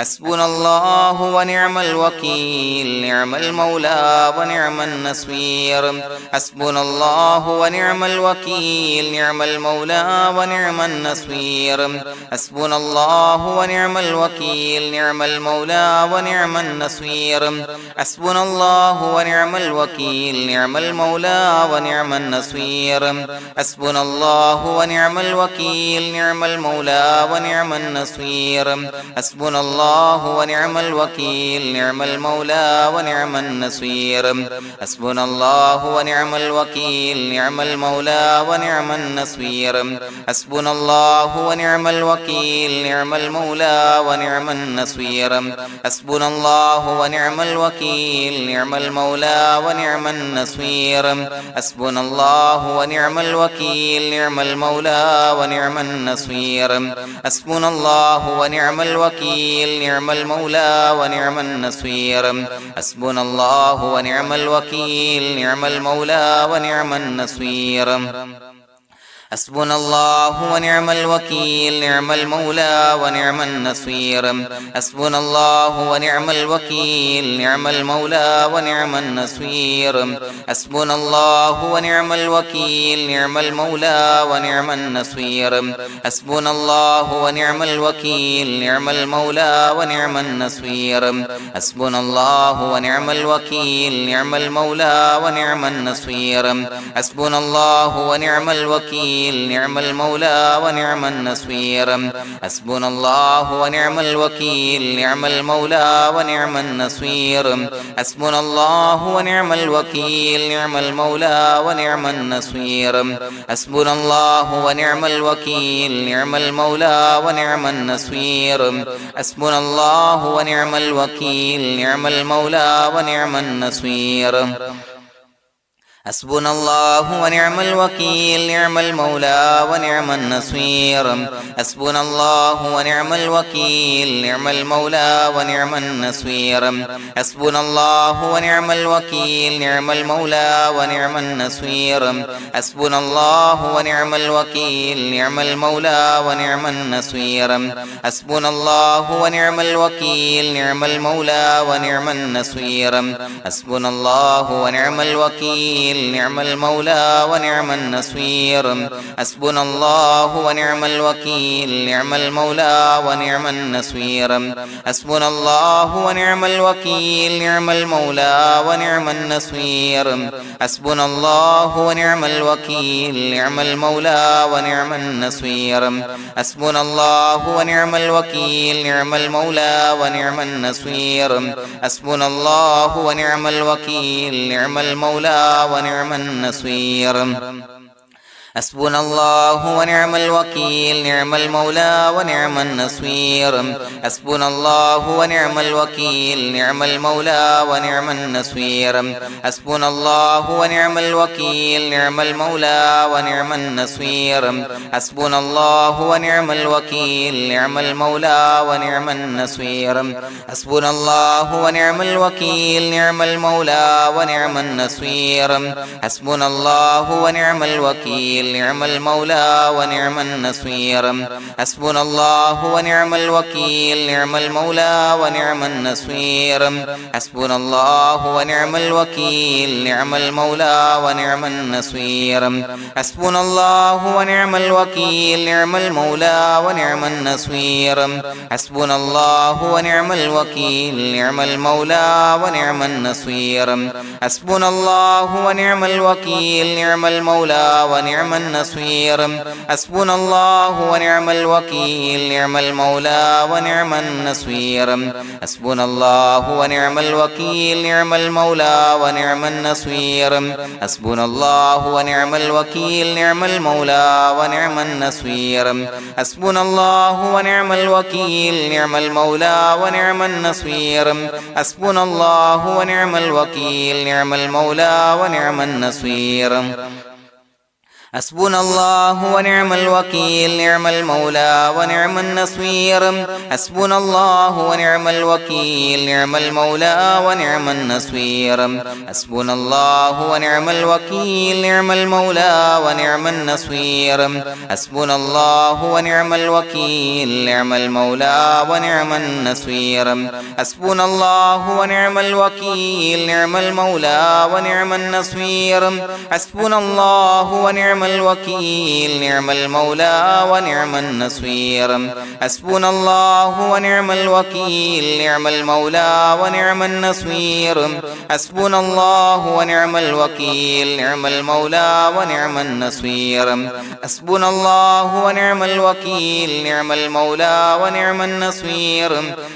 حسبنا الله ونعم الوكيل نعم المولى ونعم النصير حسبنا الله ونعم الوكيل نعم المولى ونعم النصير حسبنا الله ونعم الوكيل نعم المولى ونعم النصير حسبنا الله ونعم الوكيل نعم المولى ونعم النصير حسبنا الله ونعم الوكيل نعم المولى ونعم النصير حسبنا الله ونعم الوكيل نعم المولى ونعم النصير حسبنا الله ونعم الوكيل نعم المولى ونعم النصير حسبنا الله ونعم الوكيل نعم المولى ونعم النصير حسبنا الله ونعم الوكيل نعم المولى ونعم النصير حسبنا الله ونعم الوكيل نعم المولى ونعم النصير حسبنا الله ونعم الوكيل نعم المولى ونعم النصير حسبنا الله ونعم الوكيل نعم المولى ونعم النصير حسبنا الله ونعم الوكيل نعم المولى ونعم النصير حسبنا الله ونعم الوكيل نعم المولى ونعم النصير حسبنا الله ونعم الوكيل نعم المولى ونعم النصير حسبنا الله ونعم الوكيل نعم المولى ونعم النصير حسبنا الله ونعم الوكيل نعم المولى ونعم النصير حسبنا الله ونعم الوكيل نعم المولى ونعم النصير حسبنا الله ونعم الوكيل نعم المولى ونعم النصير حسبنا الله ونعم الوكيل نعم المولى ونعم النصير حسبنا الله ونعم الوكيل نعم المولى ونعم النصير حسبنا الله ونعم الوكيل نعم المولى ونعم النصير حسبنا الله ونعم الوكيل نعم المولى ونعم النصير حسبنا الله ونعم الوكيل نعم المولى ونعم النصير حسبنا الله ونعم الوكيل نعم المولى ونعم النصير حسبنا الله ونعم الوكيل نعم المولى ونعم النصير حسبنا الله ونعم الوكيل نعم المولى ونعم النصير حسبنا الله ونعم الوكيل نعم المولى ونعم النصير حسبنا الله ونعم الوكيل نعم المولى ونعم النصير حسبنا الله ونعم الوكيل نعم المولى ونعم النصير حسبنا الله ونعم الوكيل نعم المولى ونعم النصير حسبنا الله ونعم الوكيل نعم المولى ونعم النصير حسبنا الله ونعم الوكيل نعم المولى ونعم النصير حسبنا الله ونعم الوكيل نعم المولى ونعم النصير حسبنا الله ونعم الوكيل نعم المولى ونعم النصير حسبنا الله ونعم الوكيل نعم المولى ونعم النصير حسبنا الله ونعم الوكيل نعم المولى ونعم النصير حسبنا الله ونعم الوكيل نعم المولى ونعم النصير حسبنا الله ونعم الوكيل نعم المولى ونعم النصير حسبنا الله ونعم الوكيل نعم المولى ونعم النصير حسبنا الله ونعم الوكيل نعم المولى ونعم النصير حسبنا الله ونعم الوكيل نعم المولى ونعم النصير حسبنا الله ونعم الوكيل نعم المولى ونعم النصير حسبنا الله ونعم الوكيل نعم المولى ونعم النصير حسبنا الله ونعم الوكيل نعم المولى ونعم النصير حسبنا الله ونعم الوكيل نعم المولى ونعم النصير حسبنا الله ونعم الوكيل نعم المولى ونعم النصير حسبنا الله ونعم الوكيل نعم المولى ونعم النصير حسبنا الله ونعم الوكيل نعم المولى ونعم النصير حسبنا الله ونعم الوكيل نعم المولى ونعم النصير حسبنا الله ونعم الوكيل نعم المولى ونعم النصير حسبنا الله ونعم الوكيل نعم المولى ونعم النصير حسبنا الله ونعم الوكيل نعم المولى ونعم النصير حسبنا الله ونعم الوكيل نعم المولى ونعم النصير حسبنا الله ونعم الوكيل نعم المولى ونعم النصير حسبنا الله ونعم الوكيل نعم المولى ونعم النصير حسبنا الله ونعم الوكيل نعم المولى ونعم النصير حسبنا الله ونعم الوكيل نعم المولى ونعم النصير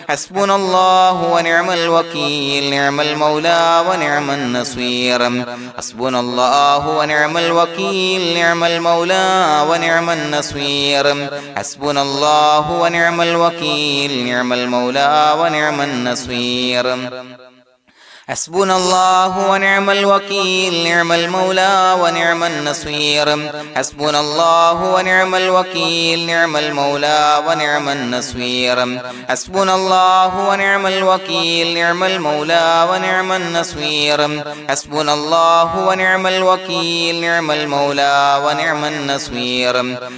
حسبنا الله ونعم الوكيل نعم المولى ونعم النصير حسبنا الله ونعم الوكيل نعم المولى ونعم النصير حسبنا الله ونعم الوكيل نعم المولى ونعم النصير حسبنا الله ونعم الوكيل نعم المولى ونعم النصير حسبنا الله ونعم الوكيل نعم المولى ونعم النصير حسبنا الله ونعم الوكيل نعم المولى ونعم النصير حسبنا الله ونعم الوكيل نعم المولى ونعم النصير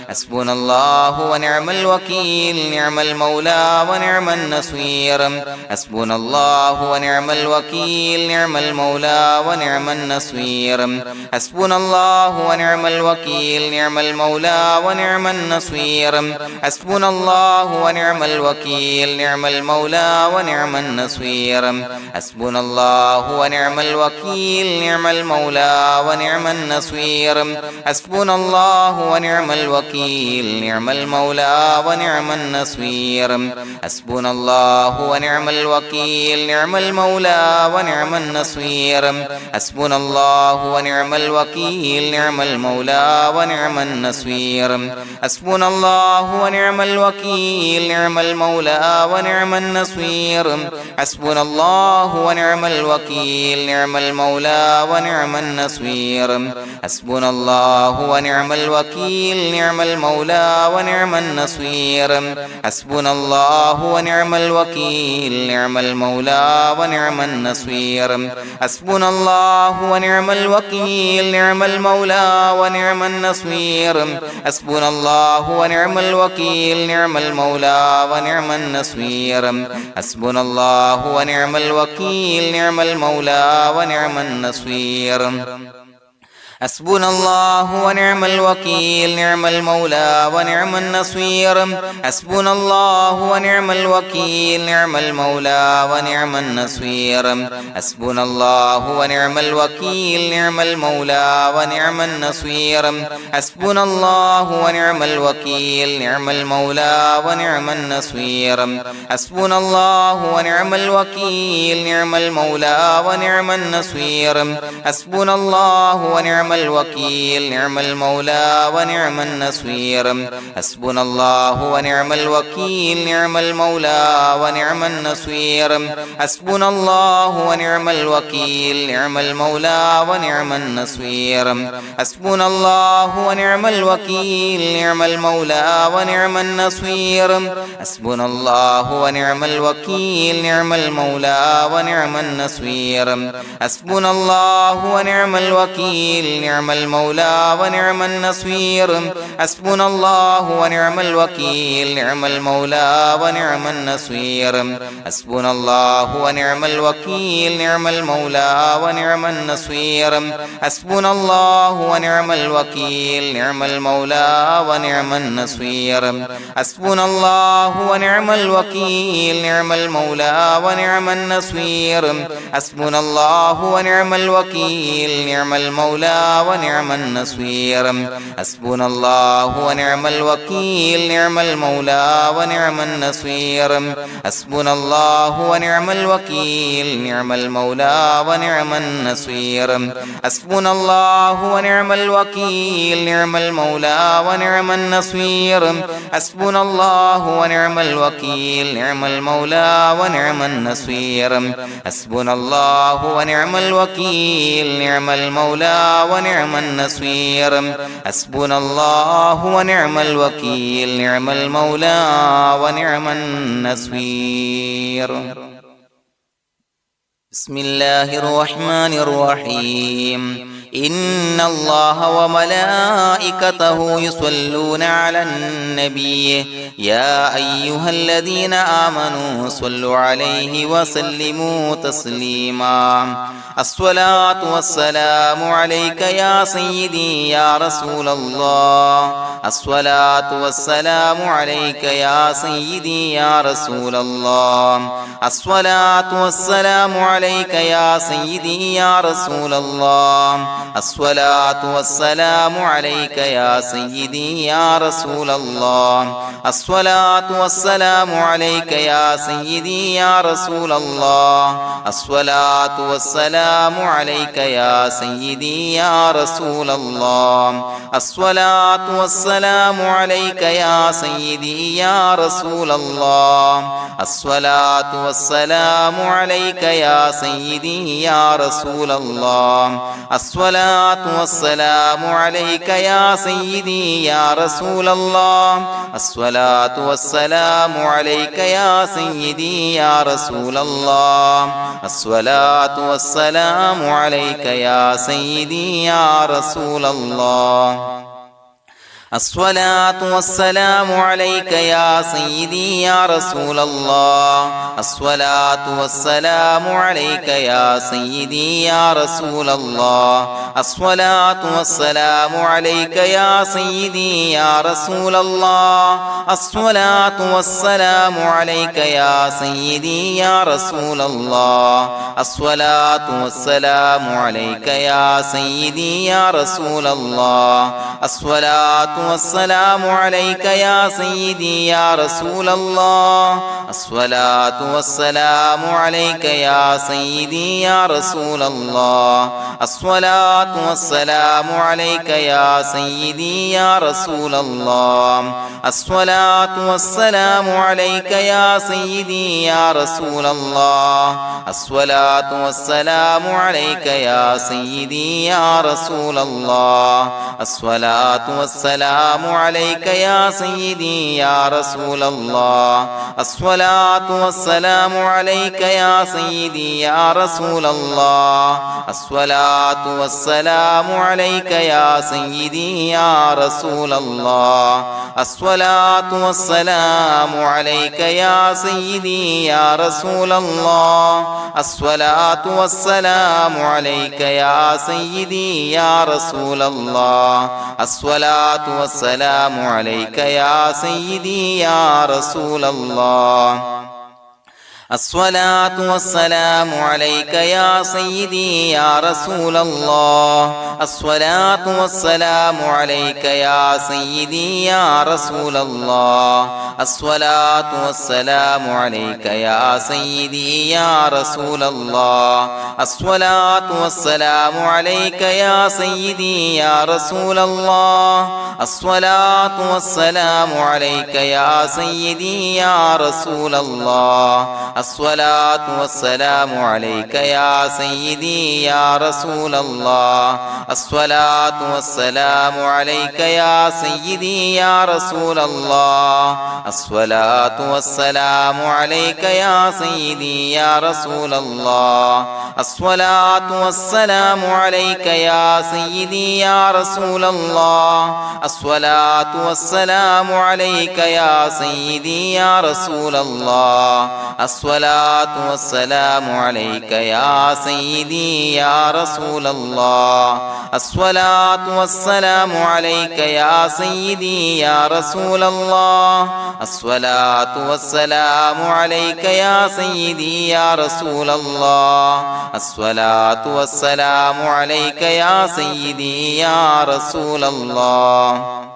حسبنا الله ونعم الوكيل نعم المولى ونعم النصير حسبنا الله ونعم الوكيل نعم المولى ونعم النصير حسبنا الله ونعم الوكيل نعم المولى ونعم النصير حسبنا الله ونعم الوكيل نعم المولى ونعم النصير حسبنا الله ونعم الوكيل نعم المولى ونعم النصير حسبنا الله ونعم الوكيل نعم المولى ونعم النصير حسبنا الله ونعم الوكيل نعم المولى ونعم النصير حسبنا الله ونعم الوكيل نعم المولى ونعم النصير حسبنا الله ونعم الوكيل نعم المولى ونعم النصير حسبنا الله ونعم الوكيل نعم المولى ونعم النصير حسبنا الله ونعم الوكيل نعم المولى ونعم النصير حسبنا الله ونعم الوكيل نعم المولى ونعم النصير حسبنا الله ونعم الوكيل نعم المولى ونعم النصير حسبنا الله ونعم الوكيل نعم المولى ونعم النصير حسبنا الله ونعم الوكيل نعم المولى ونعم النصير حسبنا الله ونعم الوكيل نعم المولى ونعم النصير حسبنا الله ونعم الوكيل نعم المولى ونعم النصير حسبنا الله ونعم الوكيل نعم المولى ونعم النصير حسبنا الله ونعم الوكيل نعم المولى ونعم النصير حسبنا الله ونعم الوكيل نعم المولى ونعم النصير حسبنا الله ونعم الوكيل نعم المولى ونعم النصير حسبنا الله ونعم الوكيل نعم المولى ونعم النصير حسبنا الله ونعم الوكيل نعم المولى ونعم النصير حسبنا الله ونعم الوكيل نعم المولى ونعم النصير حسبنا الله ونعم الوكيل نعم المولى ونعم النصير حسبنا الله ونعم الوكيل نعم المولى ونعم النصير حسبنا الله ونعم الوكيل نعم المولى ونعم النصير حسبنا الله ونعم الوكيل نعم المولى ونعم النصير حسبنا الله ونعم الوكيل نعم المولى ونعم النصير حسبنا الله ونعم الوكيل نعم المولى ونعم النصير حسبنا الله ونعم الوكيل نعم المولى ونعم النصير حسبنا الله ونعم الوكيل نعم المولى ونعم النصير حسبنا الله ونعم الوكيل نعم المولى ونعم النصير حسبنا الله ونعم الوكيل نعم المولى ونعم النصير حسبنا الله ونعم الوكيل نعم المولى ونعم النصير حسبنا الله ونعم الوكيل نعم المولى ونعم النصير حسبنا الله ونعم الوكيل نعم المولى ونعم النصير بسم الله الرحمن الرحيم إن الله وملائكته يصلون على النبي يا أيها الذين آمنوا صلوا عليه وسلموا تسليما الصلاة والسلام عليك يا سيدي يا رسول الله الصلاة والسلام عليك يا سيدي يا رسول الله الصلاة والسلام عليك يا سيدي يا رسول الله الصلاة والسلام عليك يا سيدي يا رسول الله الصلاة والسلام عليك يا سيدي يا رسول الله الصلاة والسلام عليك يا سيدي يا رسول الله الصلاة والسلام عليك يا سيدي يا رسول الله الصلاة والسلام عليك يا سيدي يا رسول الله الصلاة والسلام عليك يا سيدي يا رسول الله الصلاة والسلام عليك يا سيدي يا رسول الله الصلاة والسلام عليك يا سيدي يا رسول الله الصلاة والسلام عليك يا سيدي يا رسول الله الصلاة والسلام عليك يا سيدي يا رسول الله الصلاة والسلام عليك يا سيدي يا رسول الله الصلاة والسلام عليك يا سيدي يا رسول الله الصلاة والسلام عليك يا سيدي يا رسول الله الصلاة والسلام عليك يا سيدي يا رسول الله الصلاة والسلام عليك يا سيدي يا رسول الله الصلاة والسلام عليك يا سيدي يا رسول الله الصلاة والسلام عليك يا سيدي يا رسول الله الصلاة والسلام عليك يا سيدي يا رسول الله الصلاة والسلام عليك يا سيدي يا رسول الله الصلاة والسلام عليك يا سيدي يا رسول الله الصلاة والسلام عليك يا سيدي يا رسول الله الصلاة والسلام عليك يا سيدي يا رسول الله الصلاة والسلام عليك يا سيدي يا رسول الله الصلاة والسلام عليك يا سيدي يا رسول الله الصلاة والسلام عليك يا سيدي يا رسول الله الصلاة والسلام عليك يا سيدي يا رسول الله الصلاة والسلام عليك يا سيدي يا رسول الله الصلاة والسلام عليك يا سيدي يا رسول الله الصلاة والسلام عليك يا سيدي يا رسول الله الصلاة والسلام عليك يا سيدي يا رسول الله الصلاة والسلام عليك يا سيدي يا رسول الله الصلاة والسلام عليك يا سيدي يا رسول الله الصلاة والسلام عليك يا سيدي يا رسول الله الصلاة والسلام عليك يا سيدي يا رسول الله الصلاة والسلام عليك يا سيدي يا رسول الله الصلاة والسلام عليك يا سيدي يا رسول الله الصلاة والسلام عليك يا سيدي يا رسول الله الصلاة والسلام عليك يا سيدي يا رسول الله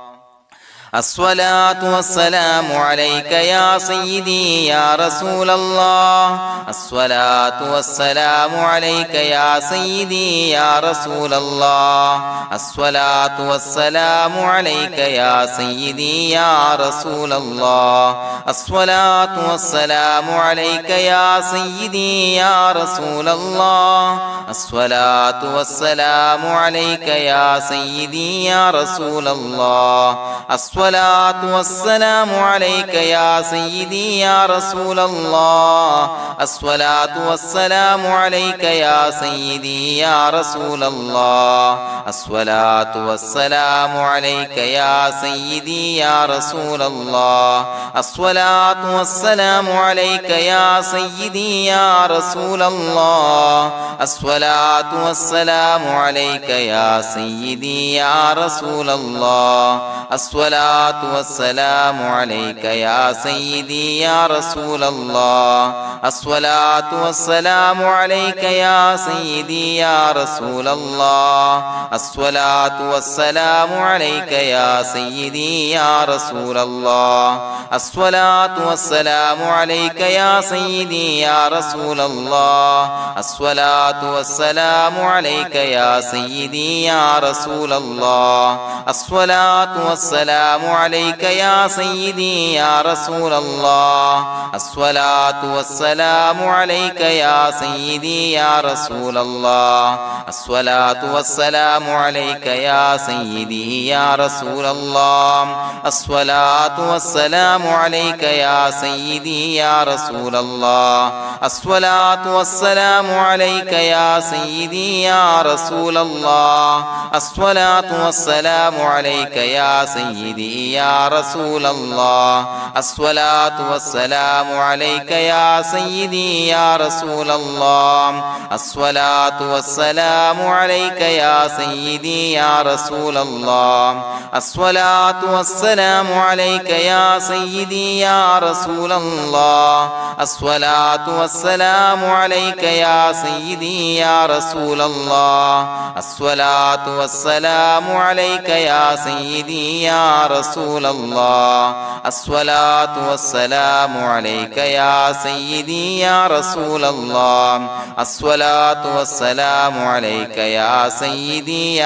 الصلاة والسلام عليك يا سيدي يا رسول الله الصلاة والسلام عليك يا سيدي يا رسول الله الصلاة والسلام عليك يا سيدي يا رسول الله الصلاة والسلام عليك يا سيدي يا رسول الله الصلاة والسلام عليك يا سيدي يا رسول الله الصلاة والسلام عليك يا سيدي يا رسول الله الصلاة والسلام عليك يا سيدي يا رسول الله الصلاة والسلام عليك يا سيدي يا رسول الله الصلاة والسلام عليك يا سيدي يا رسول الله الصلاة والسلام عليك يا سيدي يا رسول الله الصلاة والسلام عليك يا سيدي يا رسول الله الصلاة والسلام عليك يا سيدي يا رسول الله الصلاة والسلام عليك يا سيدي يا رسول الله الصلاة والسلام عليك يا سيدي يا رسول الله الصلاة والسلام عليك يا سيدي يا رسول الله الصلاة والسلام عليك يا سيدي يا رسول الله الصلاة والسلام عليك يا سيدي يا رسول الله الصلاة والسلام عليك يا سيدي يا رسول الله الصلاة والسلام عليك يا سيدي يا رسول الله الصلاة والسلام عليك يا سيدي يا رسول الله الصلاة والسلام عليك يا سيدي يا رسول الله الصلاة والسلام عليك يا سيدي يا رسول الله الصلاة والسلام عليك يا سيدي يا رسول الله الصلاة والسلام عليك يا سيدي يا رسول الله الصلاة والسلام عليك يا سيدي يا رسول الله الصلاة والسلام عليك يا سيدي يا رسول الله الصلاة والسلام عليك يا سيدي يا رسول الله الصلاة والسلام عليك يا سيدي يا رسول الله الصلاة والسلام عليك يا سيدي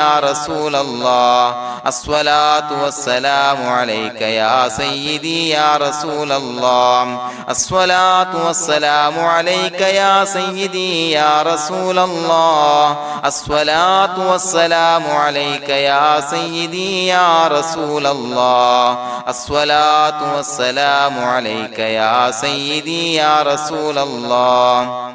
يا رسول الله الصلاة والسلام عليك يا سيدي يا رسول الله الصلاة والسلام عليك يا سيدي يا رسول الله الصلاة والسلام عليك يا سيدي يا رسول الله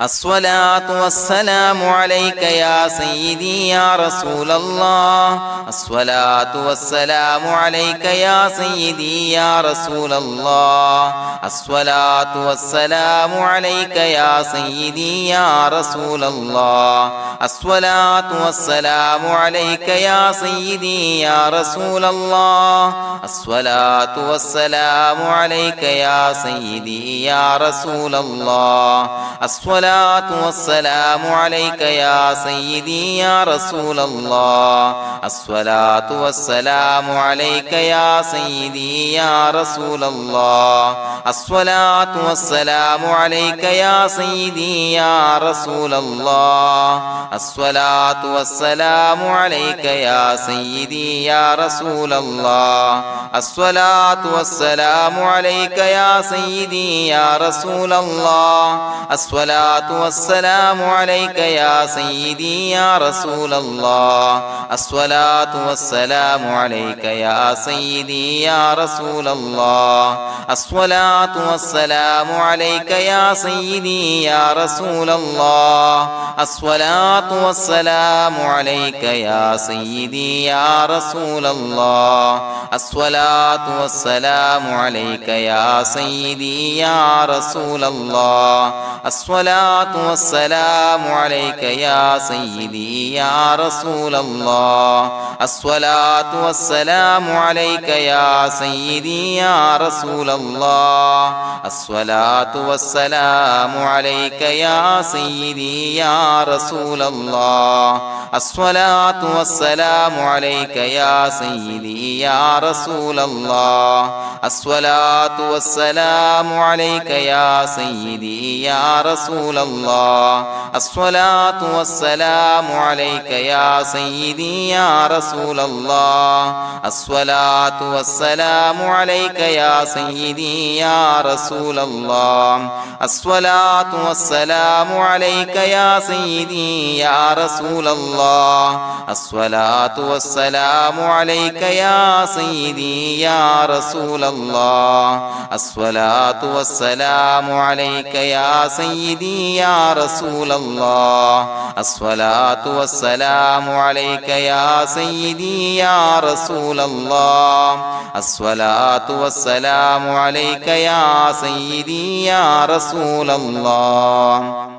الصلاة والسلام عليك يا سيدي يا رسول الله الصلاة والسلام عليك يا سيدي يا رسول الله الصلاة والسلام عليك يا سيدي يا رسول الله الصلاة والسلام عليك يا سيدي يا رسول الله الصلاة والسلام عليك يا سيدي يا رسول الله الصلاة والسلام عليك يا سيدي يا رسول الله الصلاة والسلام عليك يا سيدي يا رسول الله الصلاة والسلام عليك يا سيدي يا رسول الله الصلاة والسلام عليك يا سيدي يا رسول الله الصلاة والسلام عليك يا سيدي يا رسول الله الصلاة والسلام عليك يا سيدي يا رسول الله الصلاة والسلام عليك يا سيدي يا رسول الله الصلاة والسلام عليك يا سيدي يا رسول الله الصلاة والسلام عليك يا سيدي يا رسول الله الصلاة والسلام عليك يا سيدي يا رسول الله الصلاة الصلاة والسلام عليك يا سيدي يا رسول الله الصلاة والسلام عليك يا سيدي يا رسول الله الصلاة والسلام عليك يا سيدي يا رسول الله الصلاة والسلام عليك يا سيدي يا رسول الله الصلاة والسلام عليك يا سيدي يا رسول الله الصلاة والسلام عليك يا سيدي يا رسول الله الصلاة والسلام عليك يا سيدي يا رسول الله الصلاة والسلام عليك يا سيدي يا رسول الله الصلاة والسلام عليك يا سيدي يا رسول الله الصلاة والسلام عليك يا سيدي يا رسول الله الصلاة والسلام عليك يا سيدي يا رسول الله الصلاة والسلام عليك يا سيدي يا رسول الله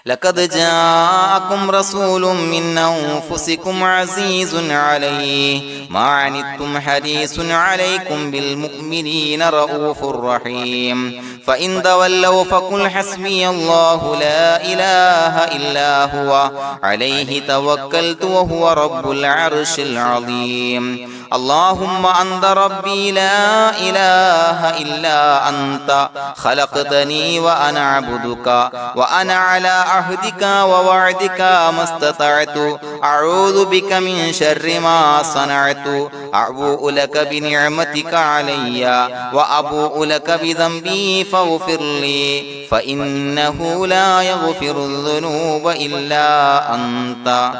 لقد جاءكم رسول من أنفسكم عزيز عليه ما عنتم حريص عليكم بالمؤمنين رؤوف رحيم فإن تولوا فقل حسبي الله لا إله إلا هو عليه توكلت وهو رب العرش العظيم اللهم أنت ربي لا إله إلا أنت خلقتني وأنا عبدك وأنا على عهدك ووعدك ما استطعت أعوذ بك من شر ما صنعت أبوء لك بنعمتك علي وأبوء لك بذنبي فاغفر لي فإنه لا يغفر الذنوب إلا أنت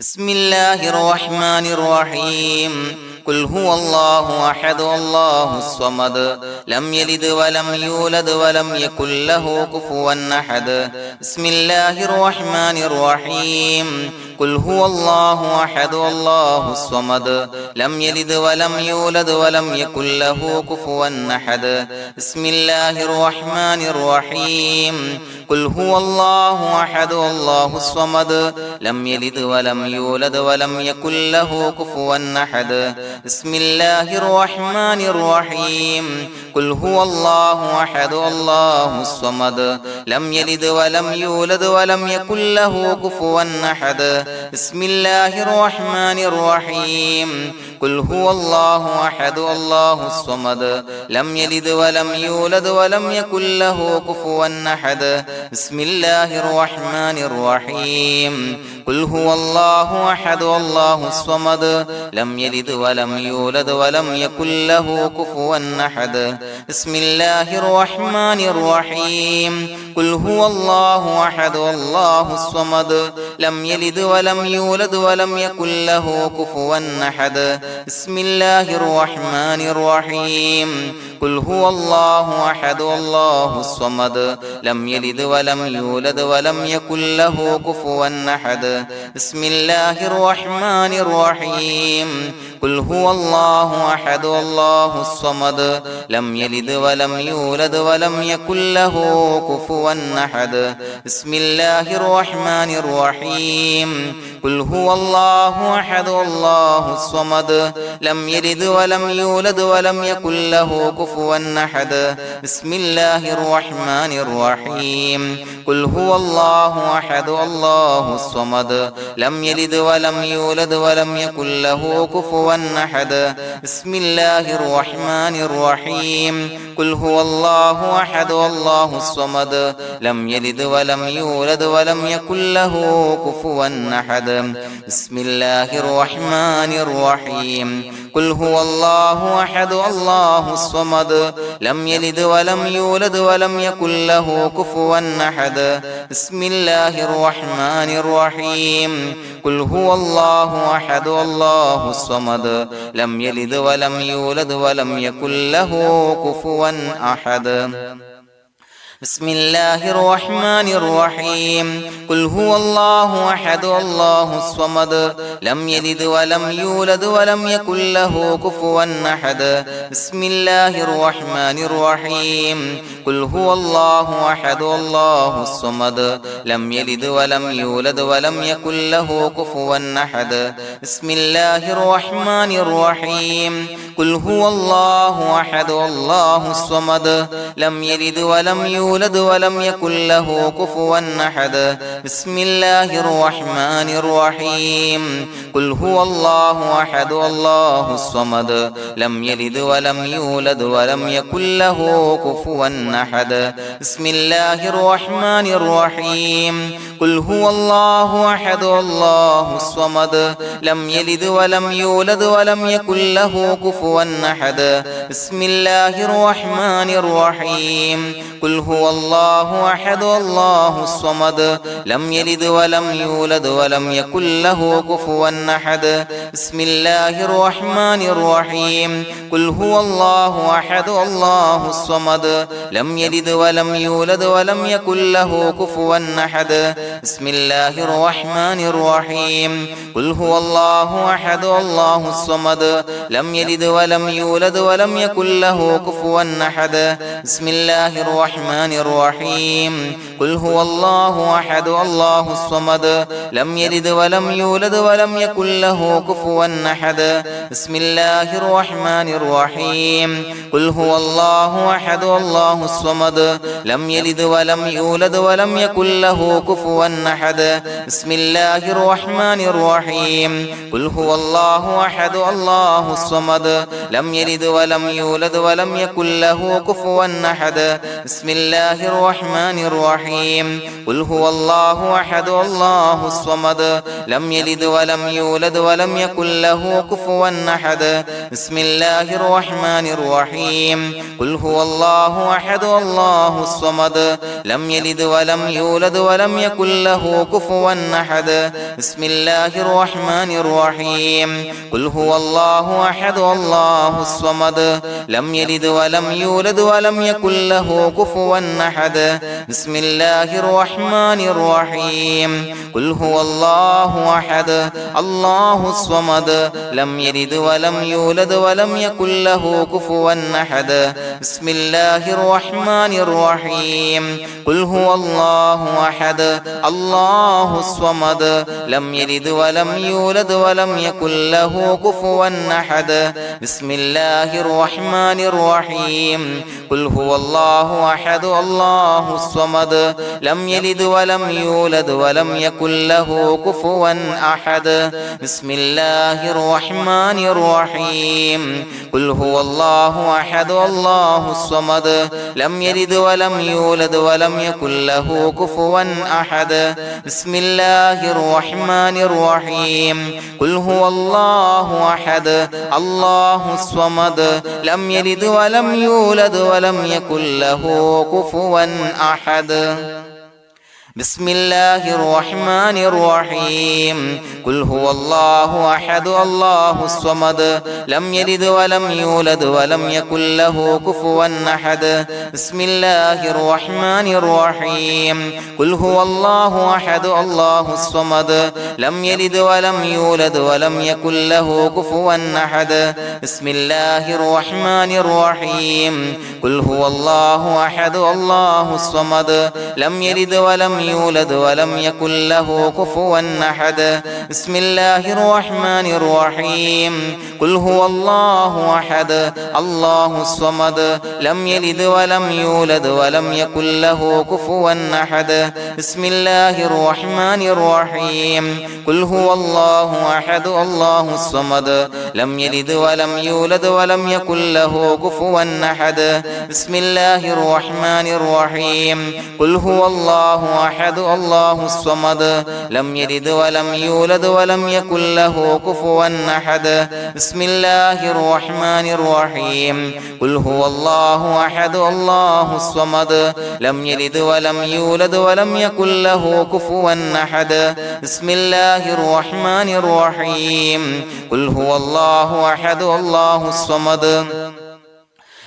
بسم الله الرحمن الرحيم قل هو الله أحد الله الصمد لم يلد ولم يولد ولم يكن له كفوا أحد بسم الله الرحمن الرحيم قل هو الله أحد الله الصمد لم يلد ولم يولد ولم يكن له كفوا أحد بسم الله الرحمن الرحيم قل هو الله أحد الله الصمد لم يلد ولم يولد ولم يكن له كفوا أحد بسم الله الرحمن الرحيم قل هو الله أحد الله الصمد لم يلد ولم يولد ولم يكن له كفوا أحد بسم الله الرحمن الرحيم قل هو الله أحد الله الصمد لم يلد ولم يولد ولم يكن له كفوا أحد بسم الله الرحمن الرحيم قل هو الله أحد الله الصمد لم يلد ولم يولد ولم يكن له كفوا أحد بسم الله الرحمن الرحيم قل هو الله أحد الله الصمد لم يلد ولم يولد ولم يكن له كفوا أحد بسم الله الرحمن الرحيم قل هو الله أحد الله الصمد لم يلد ولم يولد ولم يكن له كفوا أحد بسم الله الرحمن الرحيم قل هو الله أحد الله الصمد لم يلد ولم يولد ولم يكن له كفوا أحد بسم الله الرحمن الرحيم قل هو الله أحد الله الصمد لم يلد ولم يولد ولم يكن له كفوا أحد بسم الله الرحمن الرحيم قل هو الله أحد الله الصمد لم يلد ولم يولد ولم يكن له كفوا أحد بسم الله الرحمن الرحيم قل هو الله أحد الله الصمد لم يلد ولم يولد ولم يكن له كفوا أحد بسم الله الرحمن الرحيم قل هو الله أحد الله الصمد لم يلد ولم يولد ولم يكن له كفوا أحد بسم الله الرحمن الرحيم قل هو الله أحد الله الصمد لم يلد ولم يولد ولم يكن له كفوا أحد بسم الله الرحمن الرحيم قل هو الله أحد الله الصمد لم يلد ولم يولد ولم يكن له كفوا أحد بسم الله الرحمن الرحيم قل هو الله أحد الله الصمد لم يلد ولم يولد ولم يكن له كفوا أحد بسم الله الرحمن الرحيم قل هو الله أحد الله الصمد لم يلد ولم يولد ولم يكن له كفوا أحد بسم الله الرحمن الرحيم قل هو الله أحد الله الصمد لم يلد ولم يولد ولم يكن له كفوا أحد بسم الله الرحمن الرحيم قل هو الله أحد الله الصمد لم يلد ولم يولد ولم يكن له كفوا أحد بسم الله الرحمن الرحيم قل هو الله أحد الله الصمد لم يلد ولم يولد ولم يكن له كفوا أحد بسم الله الرحمن الرحيم قل هو الله أحد الله الصمد لم يلد ولم يولد ولم يكن له كفوا أحد بسم الله الرحمن الرحيم قل هو الله أحد الله الصمد لم يلد ولم يولد ولم يكن له كفوا أحد بسم الله الرحمن الرحيم قل هو الله أحد الله الصمد لم يلد ولم يولد ولم يكن له كفوا أحد بسم الله الرحمن الرحيم قل هو الله أحد الله الصمد لم يلد ولم يولد ولم يكن له كفوا أحد بسم الله الرحمن الرحيم قل هو الله أحد الله الصمد لم يلد ولم يولد ولم يكن له كفوا أحد بسم الله الرحمن الرحيم قل هو الله أحد الله الصمد لم يلد ولم يولد ولم يكن له كفوا أحد بسم الله الرحمن الرحيم قل هو الله أحد الله الصمد لم يلد ولم يولد ولم يكن له كفوا أحد بسم الله الرحمن الرحيم قل هو الله أحد الله الصمد لم يلد ولم يولد ولم يكن له كفوا أحد بسم الله الرحمن الرحيم قل هو الله أحد الله الصمد لم يلد ولم يولد ولم يكن له كفوا أحد بسم الله الرحمن الرحيم قل هو الله أحد الله الصمد لم يلد ولم يولد ولم يكن له كفوا أحد بسم الله الرحمن الرحيم قل هو الله أحد الله الصمد لم يلد ولم يولد ولم يكن له كفوا أحد بسم الله الرحمن الرحيم قل هو الله أحد الله الصمد لم يلد ولم يولد ولم يكن له كفوا أحد بسم الله الرحمن الرحيم قل هو الله أحد الله الصمد لم يلد ولم يولد ولم يكن له كفوا أحد بسم الله الرحمن الرحيم قل هو الله أحد الله الصمد لم يلد ولم يولد ولم يكن له كفوا أحد بسم الله الرحمن الرحيم قل هو الله أحد الله الصمد لم يلد ولم يولد ولم يكن له كفوا أحد بسم الله الرحمن الرحيم قل هو الله أحد الله الصمد لم يلد ولم يولد ولم يكن له كفوا أحد بسم الله الرحمن الرحيم قل هو الله أحد الله الصمد لم يلد ولم يولد ولم يكن له كفوا أحد بسم الله الرحمن الرحيم قل هو الله أحد الله الصمد لم يلد ولم يولد ولم يكن له كفوا أحد بسم الله الرحمن الرحيم قل هو الله أحد الله الصمد لم يلد ولم يولد ولم يكن له كفوا أحد بسم الله الرحمن الرحيم قل هو الله أحد الله الصمد لم يلد ولم يولد ولم يكن له كفوا أحد بسم الله الرحمن الرحيم قل هو الله أحد الله الصمد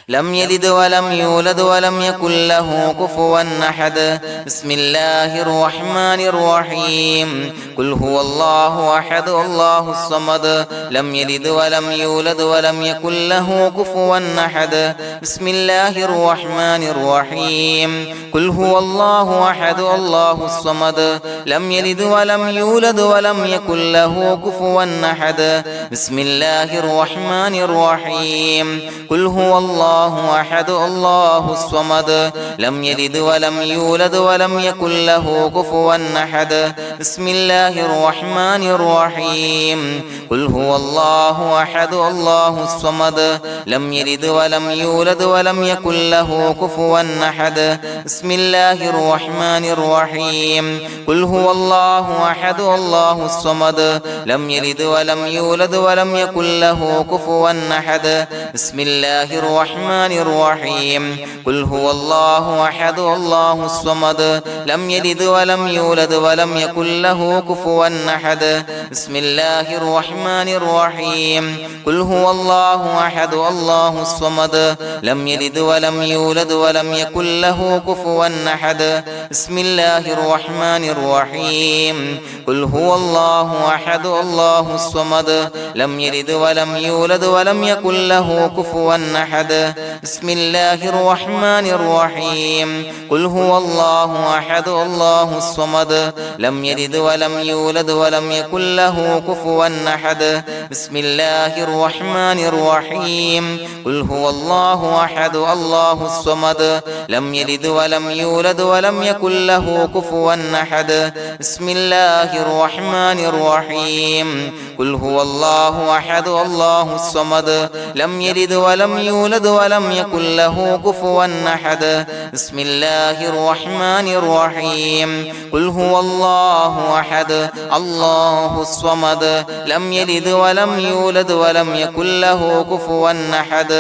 لم يلد ولم يولد ولم يكن له كفوا أحد بسم الله الرحمن الرحيم قل هو الله أحد الله الصمد لم يلد ولم يولد ولم يكن له كفوا أحد بسم الله الرحمن الرحيم قل هو الله أحد الله الصمد لم يلد ولم يولد ولم يكن له كفوا أحد بسم الله الرحمن الرحيم قل هو الله أحد الله الصمد لم يلد ولم يولد ولم يكن له كفوا أحد بسم الله الرحمن الرحيم قل هو الله أحد الله الصمد لم يلد ولم يولد ولم يكن له كفوا أحد بسم الله الرحمن الرحيم قل هو الله أحد الله الصمد لم يلد ولم يولد ولم يكن له كفوا أحد بسم الله الرحمن الرحيم قل هو الله أحد الله الصمد لم يلد ولم يولد ولم يكن له كفوا أحد بسم الله الرحمن الرحيم قل هو الله أحد الله الصمد لم يلد ولم يولد ولم يكن له كفوا أحد بسم الله الرحمن الرحيم قل هو الله أحد الله الصمد لم يلد ولم يولد ولم يكن له كفوا أحد بسم الله الرحمن الرحيم قل هو الله أحد الله الصمد لم يلد ولم يولد ولم يكن له كفوا أحد بسم الله الرحمن الرحيم قل هو الله أحد الله الصمد لم يلد ولم يولد ولم يكن له كفوا أحد بسم الله الرحمن الرحيم قل هو الله أحد الله الصمد لم يلد ولم يولد ولم يكن له كفوا أحد بسم الله الرحمن الرحيم قل هو الله أحد الله الصمد لم يلد ولم يولد ولم يكن له كفوا أحد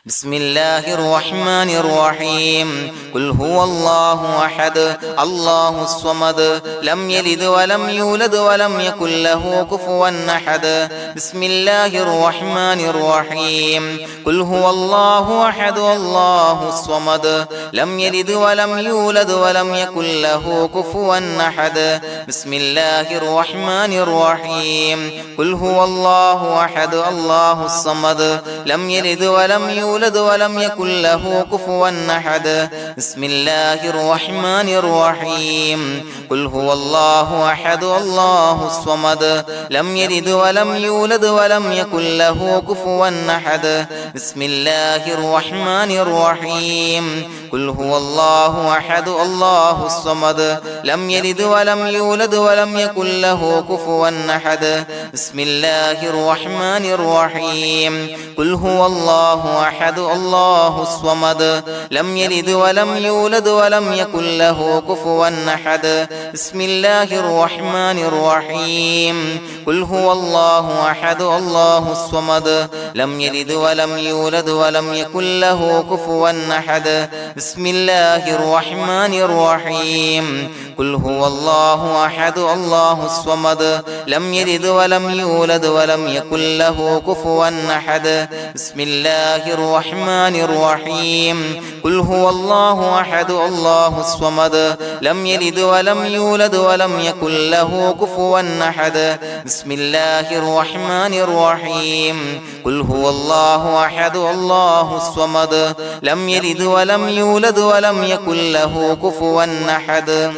بسم الله الرحمن الرحيم قل هو الله أحد الله الصمد لم يلد ولم يولد ولم يكن له كفوا أحد بسم الله الرحمن الرحيم قل هو الله أحد الله الصمد لم يلد ولم يولد ولم يكن له كفوا أحد بسم الله الرحمن الرحيم قل هو الله أحد الله الصمد لم يلد ولم يولد ولم يكن له كفوا أحد بسم الله الرحمن الرحيم قل هو الله أحد الله الصمد لم يلد ولم يولد ولم يكن له كفوا أحد بسم الله الرحمن الرحيم قل هو الله أحد الله الصمد لم يلد ولم يولد ولم يكن له كفوا أحد بسم الله الرحمن الرحيم قل هو الله أحد الله الصمد لم يلد ولم يولد ولم يكن له كفوا أحد بسم الله الرحمن الرحيم قل هو الله أحد الله الصمد لم يلد ولم يولد ولم يكن له كفوا أحد بسم الله الرحمن الرحيم قل هو الله أحد الله الصمد لم يلد ولم يولد ولم يكن له كفوا أحد بسم الله الرحمن الرحيم قل هو الله أحد الله الصمد لم يلد ولم يولد ولم يكن له كفوا أحد بسم الله الرحمن الرحيم قل هو الله أحد الله الصمد لم يلد ولم يولد ولم يكن له كفوا أحد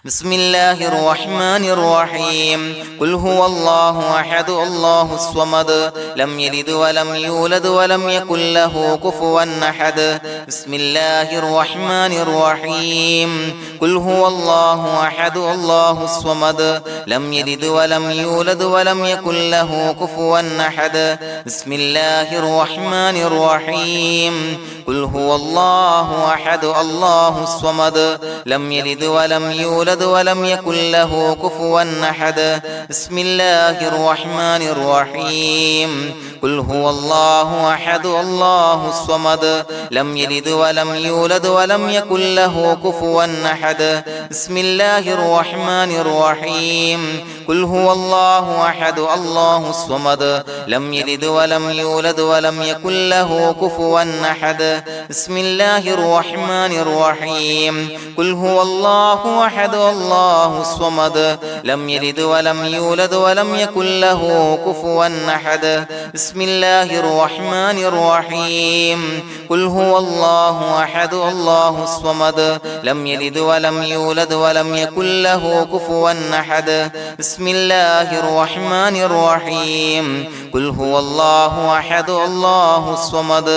بسم الله الرحمن الرحيم قل هو الله أحد الله الصمد لم يلد ولم يولد ولم يكن له كفوا أحد بسم الله الرحمن الرحيم قل هو الله أحد الله الصمد لم يلد ولم يولد ولم يكن له كفوا أحد بسم الله الرحمن الرحيم قل هو الله أحد الله الصمد لم يلد ولم يولد يولد ولم يكن له كفوا أحد بسم الله الرحمن الرحيم قل هو الله أحد الله الصمد لم يلد ولم يولد ولم يكن له كفوا أحد بسم الله الرحمن الرحيم قل هو الله أحد الله الصمد لم يلد ولم يولد ولم يكن له كفوا أحد بسم الله الرحمن الرحيم قل هو الله أحد الله الصمد لم يلد ولم يولد ولم يكن له كفوا أحد بسم الله الرحمن الرحيم قل هو الله أحد الله الصمد لم يلد ولم يولد ولم يكن له كفوا أحد بسم الله الرحمن الرحيم قل هو الله أحد الله الصمد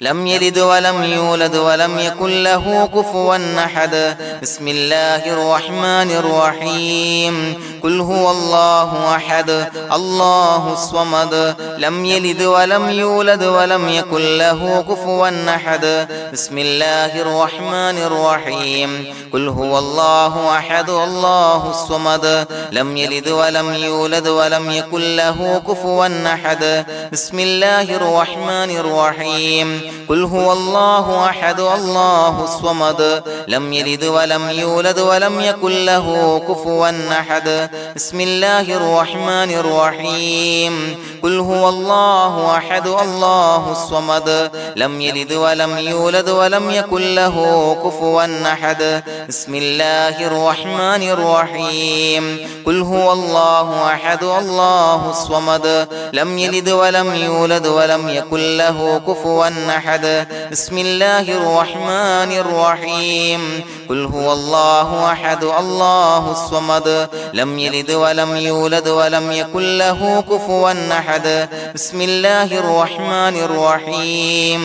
لم يلد ولم يولد ولم يكن له كفوا أحد بسم الله الرحمن الرحيم قل هو الله أحد الله الصمد لم يلد ولم يولد ولم يكن له كفوا أحد بسم الله الرحمن الرحيم قل هو الله أحد الله الصمد لم يلد ولم يولد ولم يكن له كفوا أحد بسم الله الرحمن الرحيم قل هو الله أحد الله الصمد لم يلد ولم يولد ولم يكن له كفوا أحد بسم الله الرحمن الرحيم قل هو الله أحد الله الصمد لم يلد ولم يولد ولم يكن له كفوا أحد بسم الله الرحمن الرحيم قل هو الله أحد الله الصمد لم يلد ولم يولد ولم يكن له كفوا أحد بسم الله الرحمن الرحيم قل هو الله أحد الله الصمد لم يلد ولم يولد ولم يكن له كفوا أحد بسم الله الرحمن الرحيم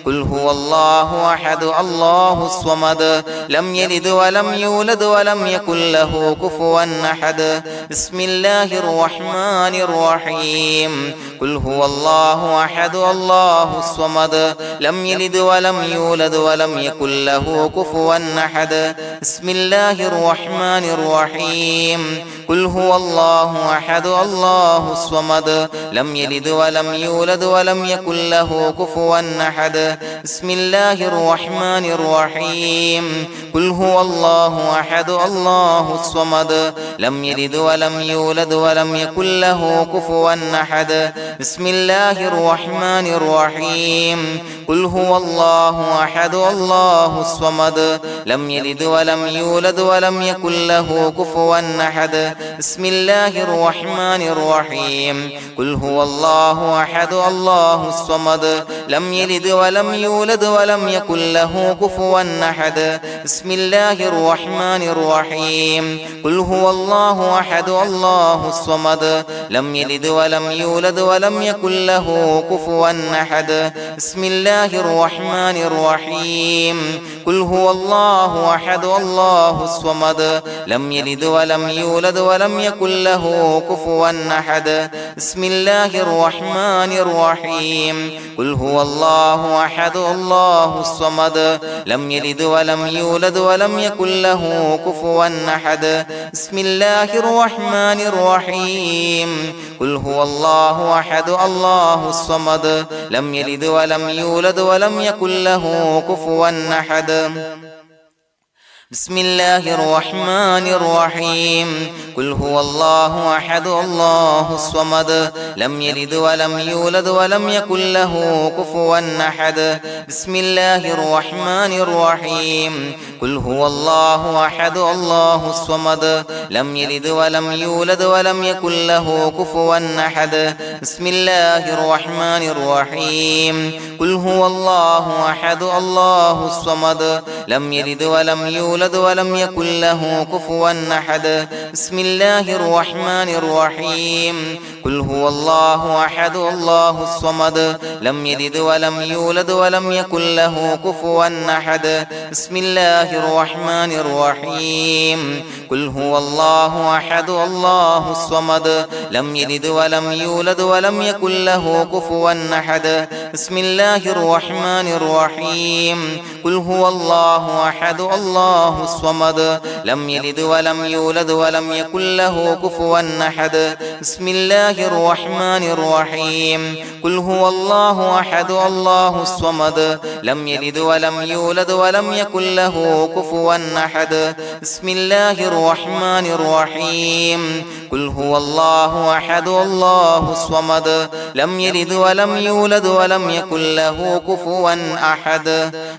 قل هو الله أحد الله الصمد لم يلد ولم يولد ولم يكن له كفوا أحد بسم الله الرحمن الرحيم قل هو الله أحد الله الصمد لم يلد ولم يولد ولم يكن له كفوا أحد بسم الله الرحمن الرحيم قل هو الله أحد الله الصمد لم يلد ولم يولد ولم يكن له كفوا أحد بسم الله الرحمن الرحيم قل هو الله أحد الله الصمد لم يلد ولم يولد ولم يكن له كفوا أحد بسم الله الرحمن الرحيم قل هو الله أحد الله الصمد لم يلد ولم يولد ولم يكن له كفوا أحد بسم الله الرحمن الرحيم قل هو الله أحد الله الصمد لم يلد ولم يولد ولم يكن له كفوا أحد بسم الله الرحمن الرحيم قل هو الله أحد الله الصمد لم يلد ولم يولد ولم يكن له كفوا أحد بسم الله الرحمن الرحيم قل هو الله أحد الله الصمد لم يلد ولم يولد ولم يكن له كفوا أحد بسم الله الرحمن الرحيم قل هو الله أحد الله الصمد لم يلد ولم يولد ولم يكن له كفوا أحد بسم الله الرحمن الرحيم قل هو الله أحد الله الصمد لم يلد ولم يولد ولم يكن له كفوا أحد بسم الله الرحمن الرحيم قل هو الله أحد الله الصمد لم يلد ولم يولد ولم يكن له كفوا أحد بسم الله الرحمن الرحيم قل هو الله أحد الله الصمد لم يلد ولم يولد ولم يكن له كفوا أحد بسم الله الرحمن الرحيم قل هو الله أحد الله الصمد لم يلد ولم يولد ولم يكن له كفوا أحد بسم الله الرحمن الرحيم قل هو الله أحد الله الصمد لم يلد ولم يولد ولم يكن له كفوا أحد بسم الله الرحمن الرحيم قل هو الله أحد الله الصمد لم يلد ولم يولد ولم يكن له كفوا أحد بسم الله الرحمن الرحيم قل هو الله الله أحد الله الصمد لم يلد ولم يولد ولم يكن له كفوا أحد بسم الله الرحمن الرحيم قل هو الله أحد الله الصمد لم يلد ولم يولد ولم يكن له كفوا أحد بسم الله الرحمن الرحيم قل هو الله أحد الله الصمد لم يلد ولم يولد ولم يكن له كفوا أحد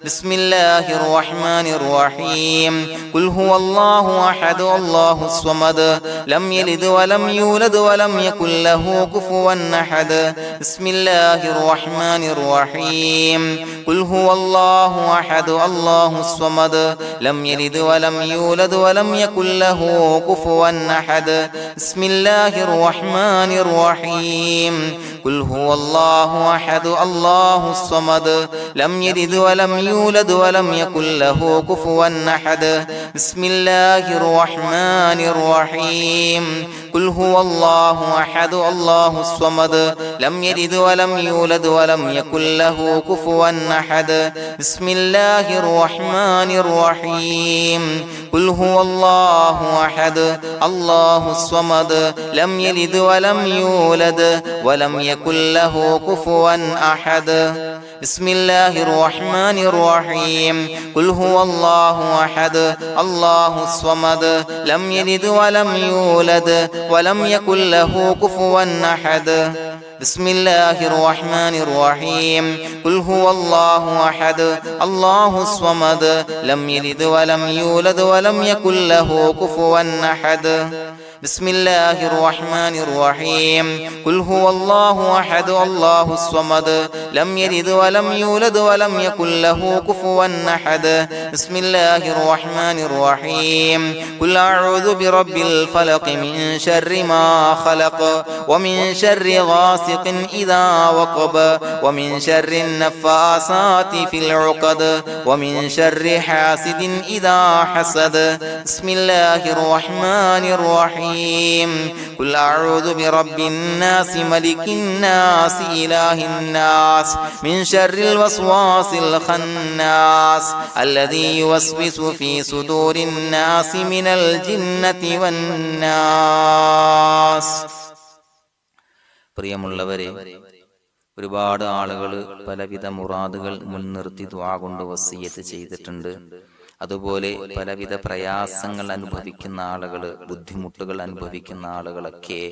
بسم الله الرحمن الرحيم قل هو الله أحد الله الصمد لم يلد ولم يولد ولم يكن له كفوا أحد بسم الله الرحمن الرحيم قل هو الله أحد الله الصمد لم يلد ولم يولد ولم يكن له كفوا أحد بسم الله الرحمن الرحيم قل هو الله أحد الله الصمد لم يلد ولم يولد ولم يكن له كفوا أحد بسم الله الرحمن الرحيم قل هو الله أحد الله الصمد لم يلد ولم يولد ولم يكن له كفوا أحد بسم الله الرحمن الرحيم قل هو الله أحد الله الصمد لم يلد ولم يولد ولم يكن له كفوا أحد بسم الله الرحمن الرحيم قل هو الله أحد الله الصمد لم يلد ولم يولد ولم يكن له كفوا أحد بسم الله الرحمن الرحيم قل هو الله أحد الله الصمد لم يلد ولم يولد ولم يكن له كفوا أحد بسم الله الرحمن الرحيم قل هو الله أحد الله الصمد لم يلد ولم يولد ولم يكن له كفوا أحد بسم الله الرحمن الرحيم قل أعوذ برب الفلق من شر ما خلق ومن شر غاسق إذا وقب ومن شر النفاثات في العقد ومن شر حاسد إذا حسد بسم الله الرحمن الرحيم قل أعوذ برب الناس ملك الناس إله الناس من شر الوسواس الخناس الذي يوسوس في صدور الناس من الجنة والناس. പ്രിയമുള്ളവരെ, ഒരുപാട് ആളുകൾ പലവിധ മുറാദുകൾ മുൻനിർത്തി ദുആ കൊണ്ട് വസിയ്യത്ത് ചെയ്തിട്ടുണ്ട്. അതുപോലെ പലവിധ പ്രയാസങ്ങൾ അനുഭവിക്കുന്ന ആളുകൾ, ബുദ്ധിമുട്ടുകൾ അനുഭവിക്കുന്ന ആളുകളൊക്കെ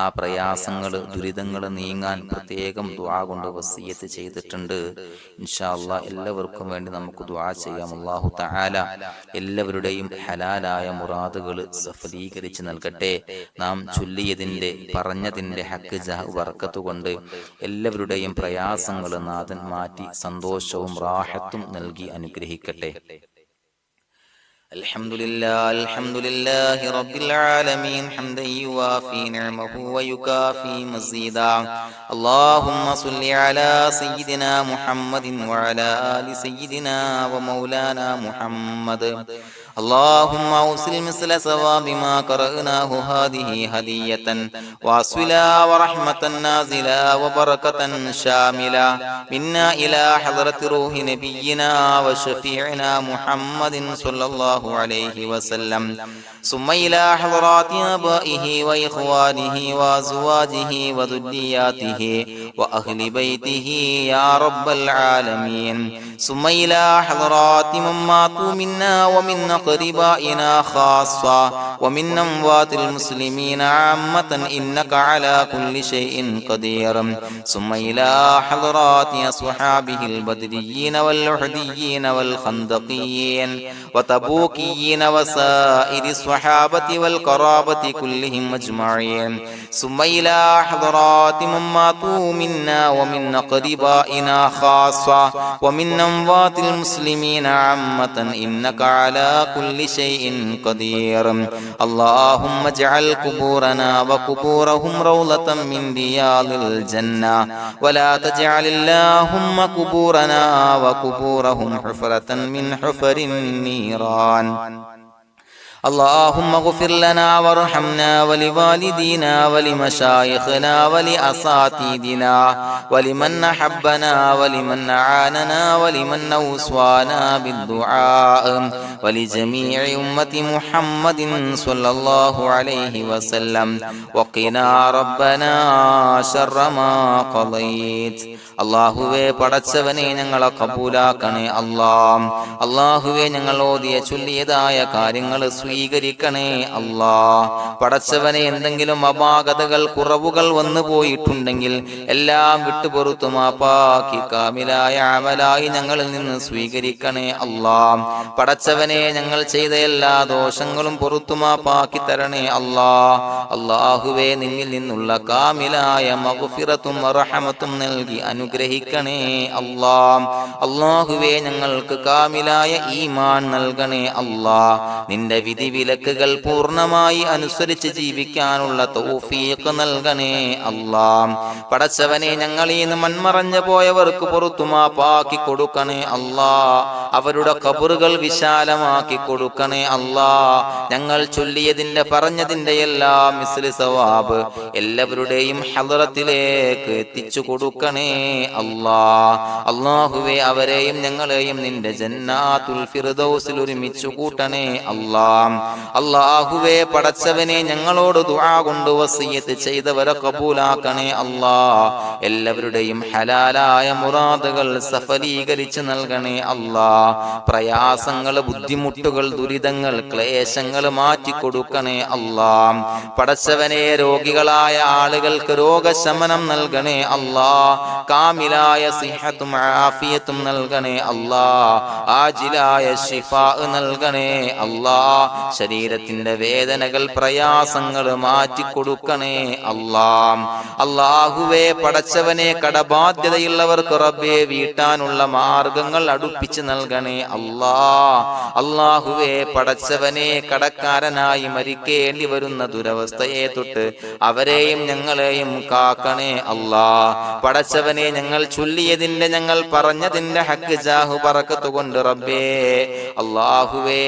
ആ പ്രയാസങ്ങൾ, ദുരിതങ്ങൾ നീങ്ങാൻ പ്രത്യേകം ദുആ കൊണ്ട് വസിയ്യത്ത് ചെയ്തിട്ടുണ്ട്. ഇൻഷാ അല്ലാഹ് എല്ലാവർക്കും വേണ്ടി നമുക്ക് ദുആ ചെയ്യാം. അല്ലാഹു തആല എല്ലാവരുടെയും ഹലാലായ മുറാദുകൾ സഫലീകരിച്ച് നൽകട്ടെ. നാം ചൊല്ലിയതിന്റെ, പറഞ്ഞതിന്റെ ഹക്ക് ജാഹ് ബർക്കത്ത് കൊണ്ട് എല്ലാവരുടെയും പ്രയാസങ്ങൾ നാഥൻ മാറ്റി സന്തോഷവും റാഹത്തും നൽകി അനുഗ്രഹിക്കട്ടെ. الحمد لله رب العالمين حمدا يوافي نعمه ويكافي مزيدا. اللهم صل على سيدنا محمد وعلى آل سيدنا ومولانا محمد. اللهم أوصل مثل ثواب ما قرأناه هذه هدية واصلا ورحمة نازلا وبركة شاملة منا إلى حضرة روح نبينا وشفيعنا محمد صلى الله عليه وسلم، ثم إلى حضرات آبائه وإخوانه وأزواجه وذرياته وأهل بيته يا رب العالمين، ثم إلى حضرات من ماتوا منا ومن أقربائنا خاصة ومن أموات المسلمين عامة إنك على كل شيء قدير، ثم إلى حضرات أصحابه البدريين والأحديين والخندقيين وتبوكيين وسائر الصحابة والقرابة كلهم أجمعين، ثم إلى حضرات من ماتوا منا ومن أقربائنا خاصة ومن أموات المسلمين عامة إنك على كل شيء قدير. اللهم اجعل قبورنا وقبورهم روضة من رياض الجنة، ولا تجعل اللهم قبورنا وقبورهم حفرة من حفر النيران. اللهم اغفر لنا وارحمنا ولوالدينا ولمشايخنا ولأساتذتنا ولمن أحبنا ولمن أعاننا ولمن أوصانا بالدعاء ولجميع أمة محمد صلى الله عليه وسلم وقنا ربنا شر ما قضيت. അള്ളാഹുവേ പടച്ചവനെ ഞങ്ങളെ കബൂലാക്കണേ അല്ലാഹ്. അള്ളാഹുവേ ഞങ്ങൾ ഓതിയ ചൊല്ലിയതായ കാര്യങ്ങൾ സ്വീകരിക്കണേ അല്ലാഹ്. പടച്ചവനെ എന്തെങ്കിലും അപാകതകൾ കുറവുകൾ വന്നു പോയിട്ടുണ്ടെങ്കിൽ എല്ലാം വിട്ടുപൊറുത്തു മാപ്പാക്കി കാമിലായ അമലായി ഞങ്ങളിൽ നിന്ന് സ്വീകരിക്കണേ അല്ലാഹ്. പടച്ചവനെ ഞങ്ങൾ ചെയ്ത എല്ലാ ദോഷങ്ങളും പൊറുത്തു മാപ്പാക്കി തരണേ അല്ലാഹ്. അള്ളാഹുവേ നിന്നിൽ നിന്നുള്ള കാമിലായ മഗ്ഫിറത്തും റഹമത്തും നൽകി അനുഗ്രഹിക്കണേ അല്ലാഹ്. അല്ലാഹുവേ ഞങ്ങൾക്ക് കാമിലായ ഈമാൻ നൽകണേ അല്ലാഹ്. നിന്റെ വിധി വിലക്കുകൾ പൂർണ്ണമായി അനുസരിച്ച് ജീവിക്കാനുള്ള തൗഫീഖ് നൽകണേ അല്ലാഹ്. പടച്ചവനെ ഞങ്ങളിൽ നിന്ന് മൺമറഞ്ഞു പോയവർക്ക് പുറത്തു മാപ്പാക്കി കൊടുക്കണേ അല്ലാഹ്. അവരുടെ ഖബറുകൾ വിശാലമാക്കി കൊടുക്കണേ അല്ലാഹ്. ഞങ്ങൾ ചൊല്ലിയതിന്റെ പറഞ്ഞതിന്റെ എല്ലാം മിസ്ലി സവാബ് എല്ലാവരുടെയും ഹളറത്തിലേക്ക് എത്തിച്ചു കൊടുക്കണേ അല്ലാഹ്. അല്ലാഹുവേ അവരെയും ഞങ്ങളെയും നിന്റെ ജന്നാത്തുൽ ഫിർദൗസിൽ ഒരുമിച്ചു കൂട്ടണേ അല്ലാഹ്. അല്ലാഹുവേ പടച്ചവനെ ഞങ്ങളോട് ദുആ കൊണ്ട് വസിയത്ത് ചെയ്തവരെ കബൂലാക്കണേ അല്ലാഹ്. എല്ലാവരുടെയും ഹലാലായ മുറാദുകൾ സഫലീകരിച്ച് നൽകണേ അല്ലാഹ്. പ്രയാസങ്ങൾ, ബുദ്ധിമുട്ടുകൾ, ദുരിതങ്ങൾ, ക്ലേശങ്ങൾ മാറ്റിക്കൊടുക്കണേ അല്ലാഹ്. പടച്ചവനെ രോഗികളായ ആളുകൾക്ക് രോഗശമനം നൽകണേ അല്ലാഹ്. കാമിലായ സിഹത്തും ആഫിയത്തും നൽകണേ അല്ലാഹ്. ആജിലായ ശിഫാ നൽകണേ അല്ലാഹ്. ശരീരത്തിന്റെ വേദനകൾ, പ്രയാസങ്ങൾ മാറ്റിക്കൊടുക്കണേ അല്ലാഹ്. അല്ലാഹുവേ പടച്ചവനെ കടബാധ്യതയുള്ളവർക്ക് റബ്ബേ വീട്ടാനുള്ള മാർഗങ്ങൾ അടുപ്പിച്ച് നൽകണേ അല്ലാഹ്. അല്ലാഹുവേ പടച്ചവനെ കടക്കാരനായി മരിക്കേണ്ടി വരുന്ന ദുരവസ്ഥയെ തൊട്ട് അവരെയും ഞങ്ങളെയും കാക്കണേ അല്ലാഹ്. പടച്ചവനെ ഞങ്ങൾ ചൊല്ലിയതിന്റെ, ഞങ്ങൾ പറഞ്ഞതിന്റെ ഹക്ക് ജാഹു ബറക്കത്ത് കൊണ്ട് റബ്ബേ അല്ലാഹുവേ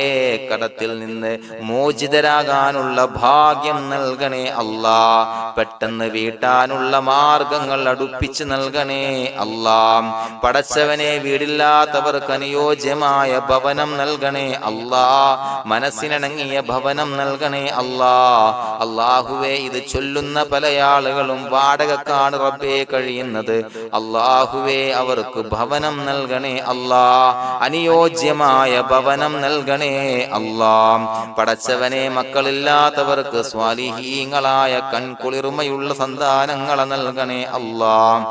കടത്തിൽ നിന്ന് മോചിതരാകാനുള്ള ഭാഗ്യം നൽകണേ അല്ലാഹ്. പെട്ടെന്ന് വീട്ടാനുള്ള മാർഗങ്ങൾ അടുപ്പിച്ച് നൽകണേ അല്ലാഹ്. പടച്ചവനെ വീടില്ലാത്തവർക്ക് അനുയോജ്യമായ ഭവനം നൽകണേ അല്ലാഹ്. മനസ്സിനിണങ്ങിയ ഭവനം നൽകണേ അല്ലാഹ്. അല്ലാഹുവേ ഇത് ചൊല്ലുന്ന പല ആളുകളും വാടകക്കാണ് റബ്ബേ കഴിയുന്നത്. അല്ലാഹുവേ അവർക്ക് ഭവനം നൽകണേ അല്ലാഹ്. അനുയോജ്യമായ ഭവനം നൽകണേ അല്ലാഹ്. പടച്ചവനെ മക്കളില്ലാത്തവർക്ക് സ്വാലിഹീങ്ങളായ കൺകുളിർമയുള്ള സന്താനങ്ങളെ നൽകണേ അല്ലാഹ്.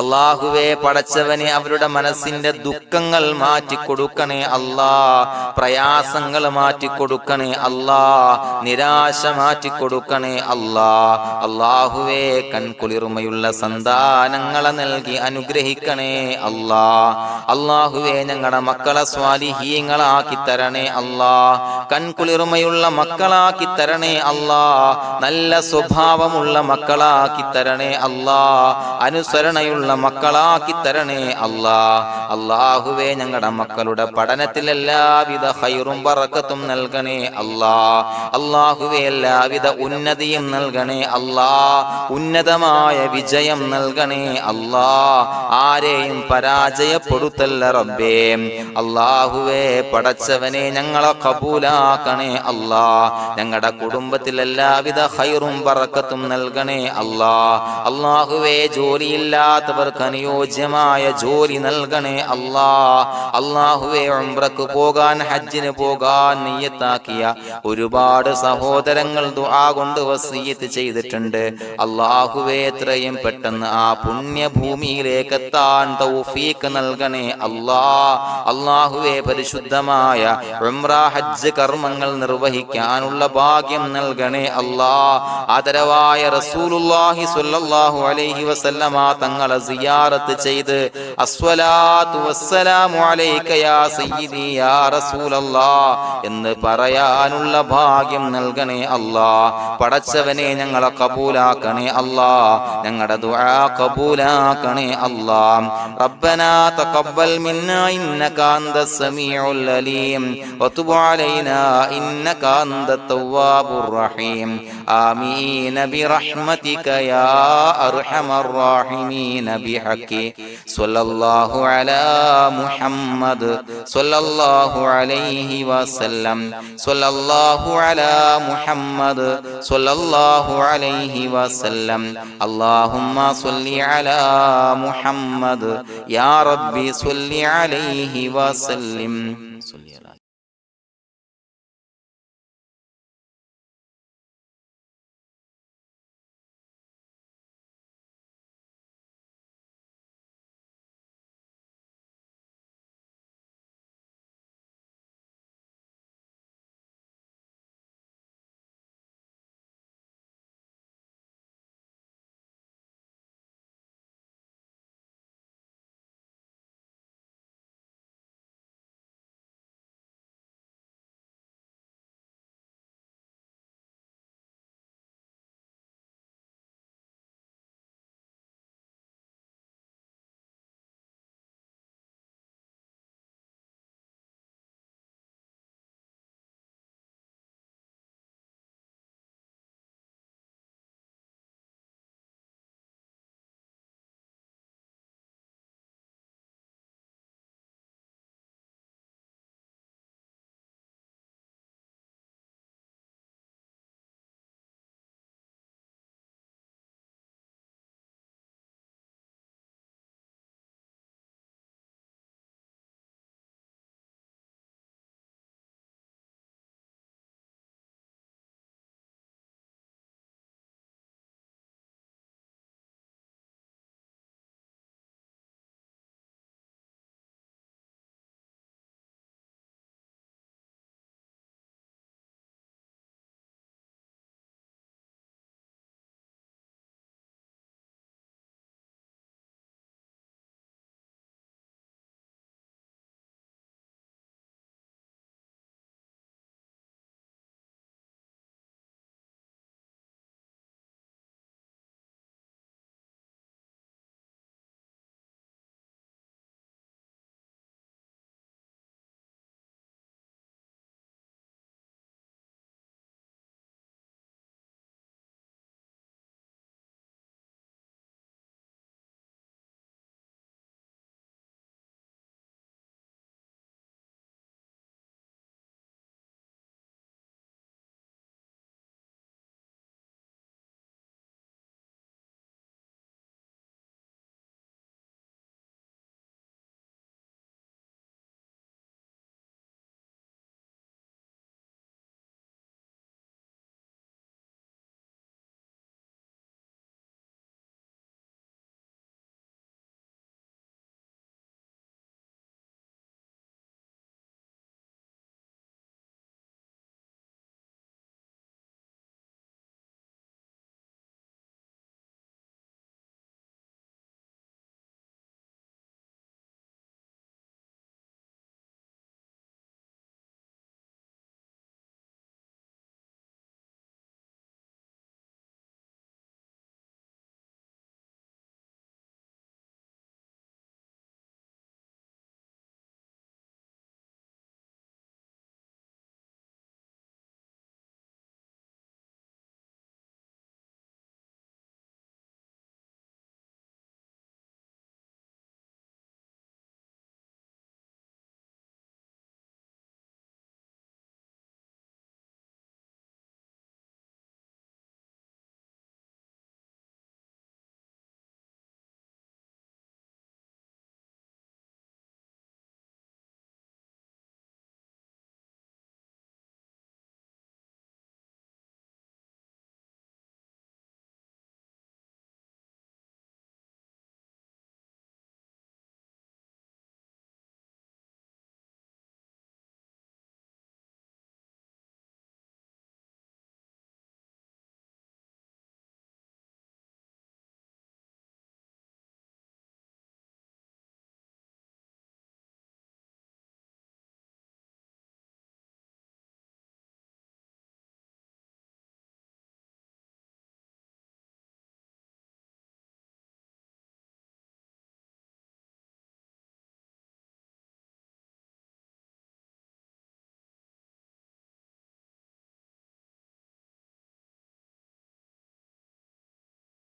അല്ലാഹുവേ പടച്ചവനെ അവരുടെ മനസ്സിന്റെ ദുഃഖങ്ങൾ മാറ്റിക്കൊടുക്കണേ അല്ലാഹ്. പ്രയാസങ്ങൾ മാറ്റിക്കൊടുക്കണേ അല്ലാഹ്. നിരാശ മാറ്റിക്കൊടുക്കണേ അല്ലാഹ്. അല്ലാഹുവേ കൺകുളിർമയുള്ള സന്താനങ്ങളെ നൽകി അനുഗ്രഹിക്കണേ അല്ലാഹ്. അല്ലാഹുവേ ഞങ്ങളുടെ മക്കളെ സ്വാലിഹീങ്ങളാക്കി തരണേ അല്ലാഹ്. കൺകുളിർമയുള്ള മക്കളാക്കി തരണേ അല്ലാഹ്. നല്ല സ്വഭാവമുള്ള മക്കളാക്കി തരണേ അല്ലാഹ്. അനുസരണയുള്ള മക്കളാക്കി തരണേ അല്ലാഹ്. അല്ലാഹുവേ ഞങ്ങളുടെ മക്കളുടെ പഠനത്തിൽ എല്ലാവിധ ഖൈറും ബറക്കത്തും നൽകണേ അല്ലാഹ്. അല്ലാഹുവേ എല്ലാവിധ ഉന്നതിയും നൽകണേ അല്ലാഹ്. ഉന്നതമായ വിജയം നൽകണേ അല്ലാഹ്. ആരെയും പരാജയപ്പെടുത്തല്ല റബ്ബേ. അല്ലാഹുവേ പടച്ചവനെ ഞങ്ങളെ കബൂലാക്കണേ അല്ലാഹ്. ഞങ്ങളുടെ കുടുംബത്തിൽ എല്ലാവിധ ഖൈറും ബറക്കത്തും നൽകണേ അല്ലാഹ്. അല്ലാഹുവേ ജോലിയില്ലാത്ത അനുയോജ്യമായ ജോലി നൽകണേ അല്ലാഹ്. അല്ലാഹുവേ ഉംറക്ക് പോകാൻ, ഹജ്ജിന് പോകാൻ നിയ്യത്താക്കിയ ഒരുപാട് സഹോദരങ്ങൾ ദുആ കൊണ്ട് വസിയത്ത് ചെയ്തിട്ടുണ്ട്. അല്ലാഹുവേ എത്രയും പെട്ടെന്ന് ആ പുണ്യഭൂമിയിലേക്ക് എത്താൻ തൗഫീഖ് നൽകണേ അല്ലാഹ്. അല്ലാഹുവേ പരിശുദ്ധമായ ഉംറ ഹജ്ജ് കർമ്മങ്ങൾ നിർവഹിക്കാനുള്ള ഭാഗ്യം നൽകണേ അല്ലാഹ്. ആദരവായ റസൂലുള്ളാഹി സ്വല്ലല്ലാഹു അലൈഹി വസല്ലമ തങ്ങളെ സിയാറത്ത് ചെയ്ത് അസ്സലാത്തു വസ്സലാമു അലൈക യാ സയ്യിദി യാ റസൂലല്ലാഹ് എന്ന് പറയാനുള്ള ഭാഗ്യം നൽകണേ അല്ലാഹ്. പടച്ചവനെ ഞങ്ങളെ കബൂലാക്കണേ അല്ലാഹ്, ഞങ്ങളുടെ ദുആ കബൂലാക്കണേ അല്ലാഹ്. റബ്ബനാ തഖബ്ബൽ മിന്നാ ഇന്നക അന്തസ് സമീഉൽ അലീം വതുബ് അലൈനാ ഇന്നക അന്തത് തവ്വാബുർ റഹീം. ആമീൻ ബിറഹ്മതിക യാ അർഹമർ റഹീമീൻ ബിഹഖി സ്വല്ലല്ലാഹു അലാ മുഹമ്മദ് സ്വല്ലല്ലാഹു അലൈഹി വസല്ലം സ്വല്ലല്ലാഹു അലാ മുഹമ്മദ് സ്വല്ലല്ലാഹു അലൈഹി വസല്ലം. അല്ലാഹുമ്മ സ്വല്ലി അലാ മുഹമ്മദ് യാ റബ്ബി സ്വല്ലി അലൈഹി വസല്ലം.